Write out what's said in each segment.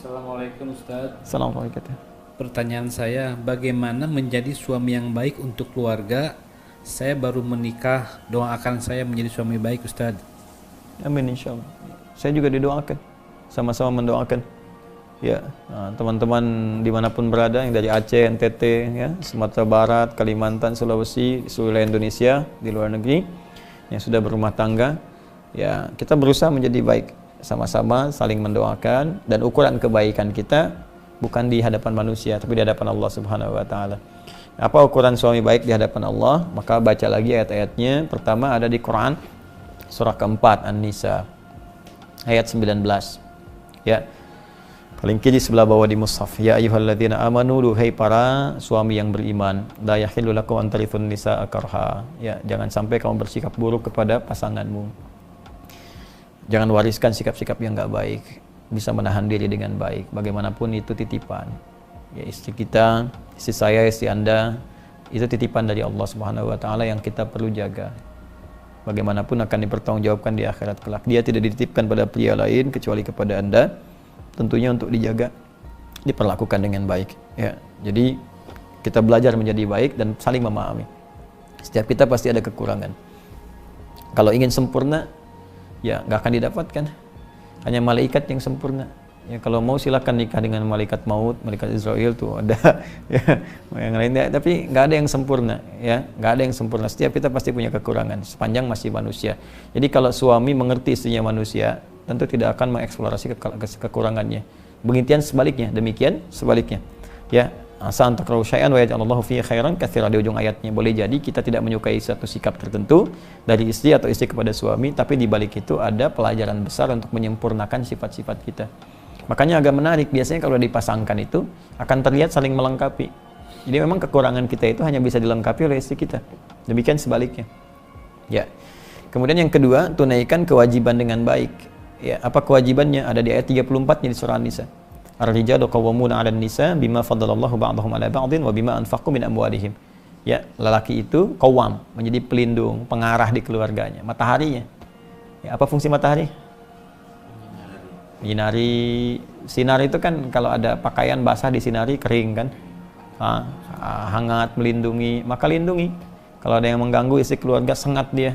Assalamualaikum Ustadz. Assalamualaikum. Pertanyaan saya, bagaimana menjadi suami yang baik untuk keluarga? Saya baru menikah, doakan saya menjadi suami baik Ustadz. Amin insyaallah. Saya juga didoakan, sama-sama mendoakan. Ya, teman-teman dimanapun berada yang dari Aceh, NTT, ya, Sumatera Barat, Kalimantan, Sulawesi, seluruh wilayah Indonesia, di luar negeri yang sudah berumah tangga, ya kita berusaha menjadi baik, sama-sama saling mendoakan, dan ukuran kebaikan kita bukan di hadapan manusia, tapi di hadapan Allah Subhanahu Wa Taala. Apa ukuran suami baik di hadapan Allah? Maka baca lagi ayat-ayatnya. Pertama ada di Quran surah keempat An-Nisa ayat 19. Ya. Paling kiri sebelah bawah di mushaf. Ya ayyuhalladzina amanu, duhai para suami yang beriman, la yahillu lakum an tarithun nisaa karha. Ya, jangan sampai kamu bersikap buruk kepada pasanganmu. Jangan wariskan sikap-sikap yang enggak baik. Bisa menahan diri dengan baik. Bagaimanapun itu titipan. Ya, istri kita, istri saya, istri Anda, itu titipan dari Allah Subhanahu wa taala yang kita perlu jaga. Bagaimanapun akan dipertanggungjawabkan di akhirat kelak. Dia tidak dititipkan pada pria lain kecuali kepada Anda. Tentunya untuk dijaga, diperlakukan dengan baik. Ya, jadi kita belajar menjadi baik dan saling memahami. Setiap kita pasti ada kekurangan. Kalau ingin sempurna, ya nggak akan didapatkan. Hanya malaikat yang sempurna. Ya, kalau mau silakan nikah dengan malaikat maut, malaikat Israel tuh ada. Ya, yang lainnya. Tapi nggak ada yang sempurna. Ya, nggak ada yang sempurna. Setiap kita pasti punya kekurangan. Sepanjang masih manusia. Jadi kalau suami mengerti istrinya manusia, tentu tidak akan mengeksplorasi kekurangannya. Demikian sebaliknya. Ya, asa an takrahu syai'an wa yaj'alallahu fihi khairan katsiran, di ujung ayatnya. Boleh jadi kita tidak menyukai satu sikap tertentu dari istri atau istri kepada suami, tapi di balik itu ada pelajaran besar untuk menyempurnakan sifat-sifat kita. Makanya agak menarik, biasanya kalau dipasangkan itu akan terlihat saling melengkapi. Jadi memang kekurangan kita itu hanya bisa dilengkapi oleh istri kita. Demikian sebaliknya. Ya. Kemudian yang kedua, tunaikan kewajiban dengan baik. Ya, apa kewajibannya? Ada di ayat 34 di surah An-Nisa. Ar-rijalu qawwamuna 'alan nisa bima faddalallahu ba'dahum 'ala ba'din wa bima anfaqu min amwalihim. Ya, lelaki itu qawwam, menjadi pelindung, pengarah di keluarganya, mataharinya. Ya, apa fungsi matahari? Menyinari. Sinar itu kan kalau ada pakaian basah disinari kering kan? Hangat, melindungi, maka lindungi. Kalau ada yang mengganggu isi keluarga, sengat dia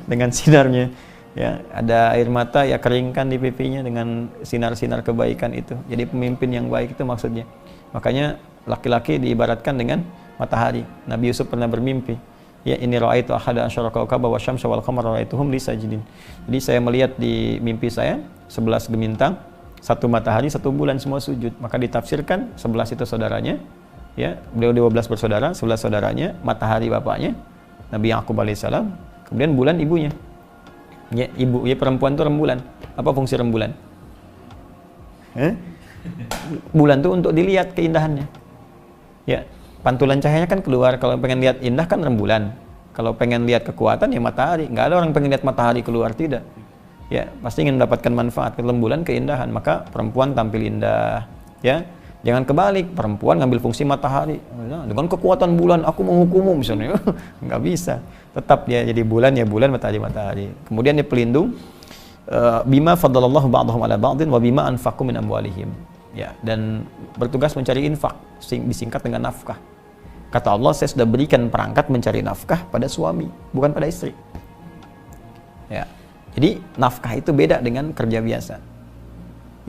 dengan sinarnya. Ya, ada air mata, ya keringkan di pipinya dengan sinar-sinar kebaikan itu. Jadi pemimpin yang baik itu maksudnya. Makanya laki-laki diibaratkan dengan matahari. Nabi Yusuf pernah bermimpi, ya ini ra'aitu ahada asyara kawkaba wa syamsa wal qamara ra'aituhum li sajidin. Jadi saya melihat di mimpi saya 11 bintang, 1 matahari, 1 bulan semua sujud. Maka ditafsirkan 11 itu saudaranya, ya, beliau 12 bersaudara, 11 saudaranya, matahari bapaknya, Nabi Yaqub alaihissalam, kemudian bulan ibunya. Ya, ibu, ya perempuan itu rembulan. Apa fungsi rembulan? Bulan itu untuk dilihat keindahannya. Ya, pantulan cahayanya kan keluar. Kalau pengen lihat indah kan rembulan. Kalau pengen lihat kekuatan ya matahari. Nggak ada orang pengen lihat matahari keluar, tidak. Ya, pasti ingin mendapatkan manfaat. Rembulan keindahan, maka perempuan tampil indah. Ya, jangan kebalik, perempuan ngambil fungsi matahari. Dengan kekuatan bulan aku menghukummu misalnya. Nggak bisa. Tetap dia jadi bulan, ya bulan, matahari. Kemudian dia pelindung, bima faddalallahu ba'dahum 'ala ba'din wa bima anfaqu min amwalihim. Ya, dan bertugas mencari infak, disingkat dengan nafkah. Kata Allah, saya sudah berikan perangkat mencari nafkah pada suami, bukan pada istri. Ya. Jadi nafkah itu beda dengan kerja biasa.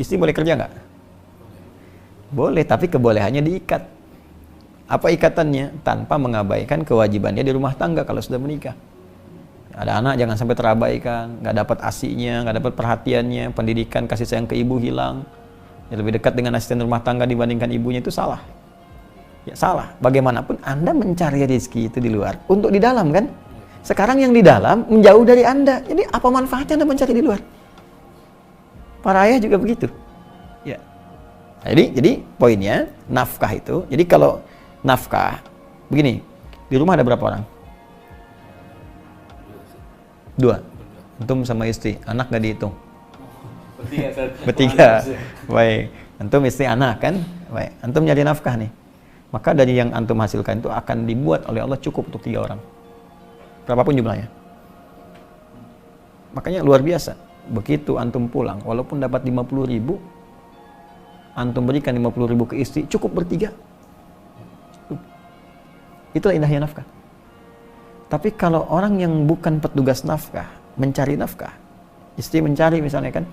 Istri boleh kerja nggak? Boleh, tapi kebolehannya diikat. Apa ikatannya? Tanpa mengabaikan kewajibannya di rumah tangga kalau sudah menikah. Ada anak jangan sampai terabaikan, nggak dapat asinya, nggak dapat perhatiannya, pendidikan, kasih sayang ke ibu hilang. Ya, lebih dekat dengan asisten rumah tangga dibandingkan ibunya, itu salah. Ya salah. Bagaimanapun Anda mencari rezeki itu di luar, untuk di dalam kan? Sekarang yang di dalam menjauh dari Anda. Jadi apa manfaatnya Anda mencari di luar? Para ayah juga begitu. Ya. Jadi poinnya nafkah itu. Jadi kalau nafkah begini, di rumah ada berapa orang? 2. Antum sama istri, anak nggak dihitung? Bertiga. Baik. Antum istri anak kan? Baik. Antum nyari nafkah nih. Maka dari yang antum hasilkan itu akan dibuat oleh Allah cukup untuk 3 orang. Berapapun jumlahnya. Makanya luar biasa. Begitu antum pulang, walaupun dapat 50.000, antum berikan 50.000 ke istri, cukup bertiga. Itulah indahnya nafkah. Tapi kalau orang yang bukan petugas nafkah, mencari nafkah, istri mencari misalnya kan,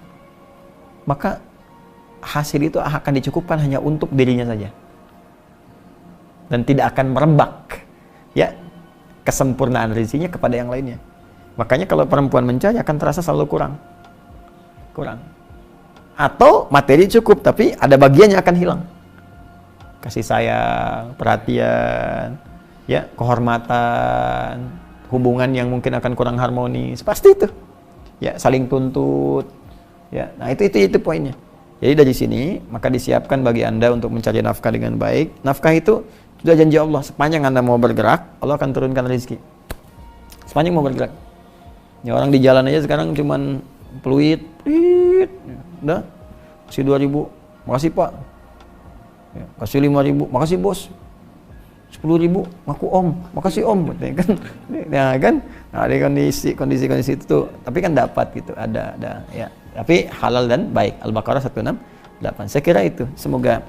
maka hasil itu akan dicukupkan hanya untuk dirinya saja. Dan tidak akan merembak ya kesempurnaan rezekinya kepada yang lainnya. Makanya kalau perempuan mencari akan terasa selalu kurang. Atau materi cukup tapi ada bagiannya akan hilang. Kasih sayang, perhatian, ya, kehormatan, hubungan yang mungkin akan kurang harmonis, pasti itu. Ya, saling tuntut. Ya, nah itu poinnya. Jadi dari sini maka disiapkan bagi Anda untuk mencari nafkah dengan baik. Nafkah itu sudah janji Allah, sepanjang Anda mau bergerak, Allah akan turunkan rezeki. Sepanjang mau bergerak. Ya, orang di jalan aja sekarang cuman peluit, udah, kasih 2.000, makasih Pak. Ya, kasih 5.000, makasih Bos. 10.000, ngaku Om, makasih Om, kan? Ya kan? Nah, ada kondisi itu tuh, tapi kan dapat gitu, ada, ya. Tapi halal dan baik. Al-Baqarah 168. Saya kira itu. Semoga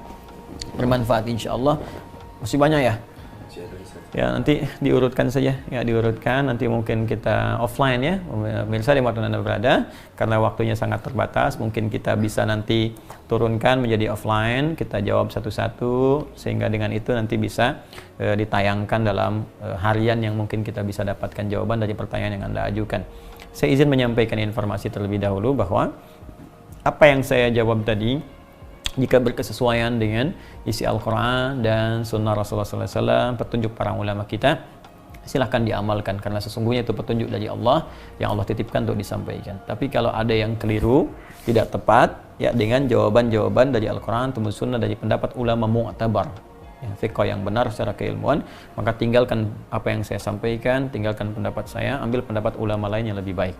bermanfaat insyaallah. Masih banyak ya? Ya, nanti diurutkan saja. Ya, diurutkan. Nanti mungkin kita offline ya. Pemirsa dimanapun Anda berada. Karena waktunya sangat terbatas. Mungkin kita bisa nanti turunkan menjadi offline. Kita jawab satu-satu. Sehingga dengan itu nanti bisa ditayangkan dalam harian yang mungkin kita bisa dapatkan jawaban dari pertanyaan yang Anda ajukan. Saya izin menyampaikan informasi terlebih dahulu bahwa apa yang saya jawab tadi, jika berkesesuaian dengan isi Al-Quran dan Sunnah Rasulullah SAW, petunjuk para ulama kita, silahkan diamalkan karena sesungguhnya itu petunjuk dari Allah yang Allah titipkan untuk disampaikan. Tapi kalau ada yang keliru, tidak tepat, ya dengan jawaban-jawaban dari Al-Quran, atau Sunnah, dari pendapat ulama mu'tabar, fiqh yang benar secara keilmuan, maka tinggalkan apa yang saya sampaikan, tinggalkan pendapat saya, ambil pendapat ulama lain yang lebih baik,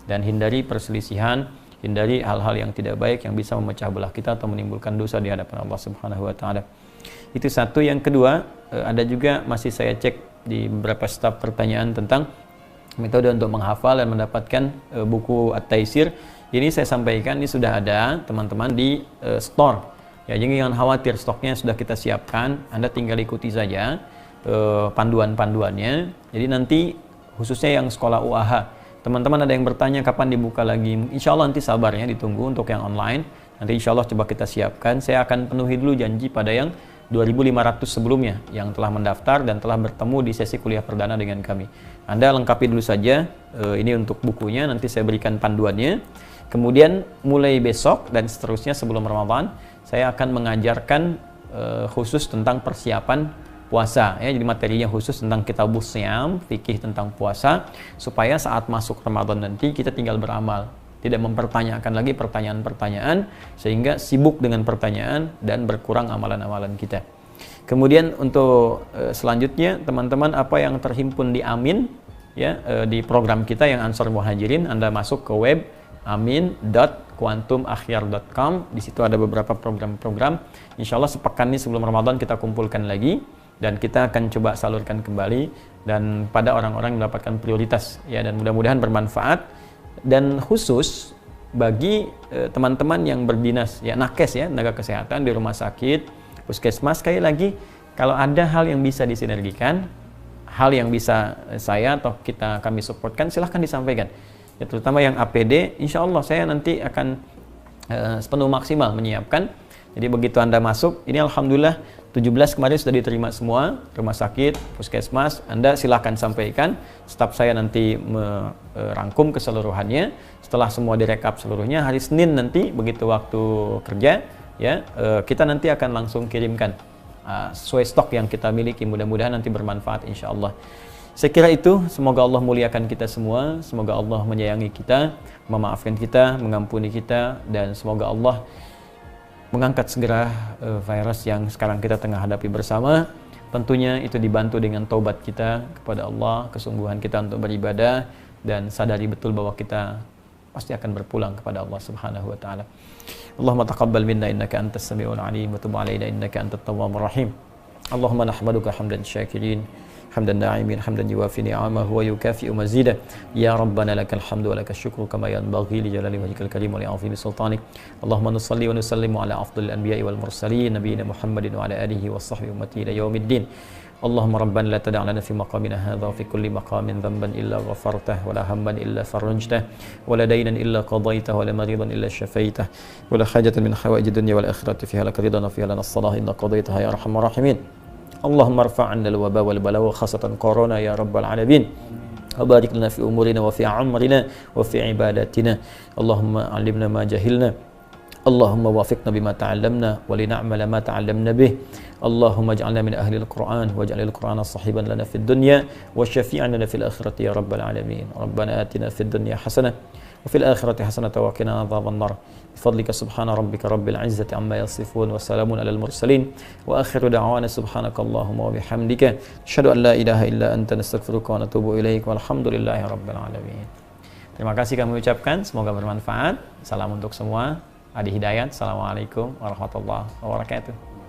dan hindari perselisihan, hindari hal-hal yang tidak baik yang bisa memecah belah kita atau menimbulkan dosa di hadapan Allah Subhanahu wa taala. Itu satu. Yang kedua, ada juga masih saya cek di beberapa staf pertanyaan tentang metode untuk menghafal dan mendapatkan buku At-Taisir. Ini saya sampaikan, ini sudah ada teman-teman di store. Ya, jadi jangan khawatir, stoknya sudah kita siapkan. Anda tinggal ikuti saja panduan-panduannya. Jadi nanti khususnya yang sekolah UAH, teman-teman ada yang bertanya kapan dibuka lagi. Insya Allah nanti sabarnya ditunggu untuk yang online. Nanti insya Allah coba kita siapkan. Saya akan penuhi dulu janji pada yang 2.500 sebelumnya yang telah mendaftar dan telah bertemu di sesi kuliah perdana dengan kami. Anda lengkapi dulu saja ini untuk bukunya, nanti saya berikan panduannya. Kemudian mulai besok dan seterusnya sebelum Ramadan, saya akan mengajarkan khusus tentang persiapan puasa, ya. Jadi materinya khusus tentang Kitabus Syam, fikih tentang puasa, supaya saat masuk Ramadan nanti kita tinggal beramal, tidak mempertanyakan lagi pertanyaan-pertanyaan sehingga sibuk dengan pertanyaan dan berkurang amalan-amalan kita. Kemudian untuk selanjutnya teman-teman, apa yang terhimpun di Amin, ya, di program kita yang Ansor Muhajirin, Anda masuk ke web amin.quantumakhyar.com. Di situ ada beberapa program-program. Insya Allah sepekan ini sebelum Ramadan kita kumpulkan lagi dan kita akan coba salurkan kembali dan pada orang-orang yang mendapatkan prioritas, ya, dan mudah-mudahan bermanfaat. Dan khusus bagi teman-teman yang berdinas, ya, nakes, ya, tenaga kesehatan di rumah sakit, puskesmas, sekali lagi kalau ada hal yang bisa disinergikan, hal yang bisa saya atau kami supportkan, silahkan disampaikan. Ya, terutama yang APD, insya Allah saya nanti akan sepenuh maksimal menyiapkan. Jadi begitu Anda masuk, ini Alhamdulillah 17 kemarin sudah diterima semua, rumah sakit, puskesmas, Anda silahkan sampaikan, staf saya nanti merangkum keseluruhannya. Setelah semua direkap seluruhnya, hari Senin nanti begitu waktu kerja, ya, kita nanti akan langsung kirimkan sesuai stok yang kita miliki. Mudah-mudahan nanti bermanfaat insya Allah. Saya kira itu, semoga Allah muliakan kita semua, semoga Allah menyayangi kita, memaafkan kita, mengampuni kita, dan semoga Allah mengangkat segera virus yang sekarang kita tengah hadapi bersama. Tentunya itu dibantu dengan taubat kita kepada Allah, kesungguhan kita untuk beribadah, dan sadari betul bahwa kita pasti akan berpulang kepada Allah Subhanahu wa taala. Allahumma taqabbal minna innaka antas samiul alim wa tub alaina innaka antat tawwabur rahim. Allahumma nahmaduka hamdan syakirin hamdan na'imin hamdan yuwafi ni'amahu wa yukafi'u mazidah. Ya Rabbana lakal hamdu wa lakal syukru kama yanbaghi li jalali wajhikal karim wa li 'azimi sultanik. Allahumma nusalli wa nusallimu ala afdhalil anbiya'i wal mursalin nabiyina Muhammadin wa ala alihi wa sahbihi ummati ila yaumiddin. Allahumma rabbana la tada' lana fi maqamina hadha wa fi kulli maqamin dhanban illa ghafartah wa la hamman illa farajtah wa la daynan illa qadaytah wa la maridan illa shafaitah wa la hajatan min hawaijid dunya wal akhirati fiha laka ridwan wa fiha lana as-salah inna qadaytaha ya arhamar rahimin. Allahumma irfa' 'anna al-waba wal bala wa khasatan corona ya rabbal alamin. Barik lana fi umurina wa fi amrina wa fi ibadatina. Allahumma 'allimna ma jahilna. Allahumma wafiqna bima ta'allamna wa lina'mala ma ta'allamna bih. Allahumma ij'alna min ahli al-Qur'an waj'al al-Qur'ana sahiban lana fid dunya wa syafi'an lana fil akhirati ya rabbal alamin. Rabbana atina fid dunya hasanah wa fil akhirati hasanah wa qina adzaban nar. Bifadlika subhana rabbika rabbil izzati amma yasifun wa salamun alal mursalin wa akhiru da'wana subhanakallahumma wa bihamdika asyhadu an la ilaha illa anta nastaghfiruka wa natubu ilaik walhamdulillahi rabbil alamin. Terima kasih kami ucapkan, semoga bermanfaat. Salam untuk semua. Adi Hidayat, Assalamualaikum warahmatullahi wabarakatuh.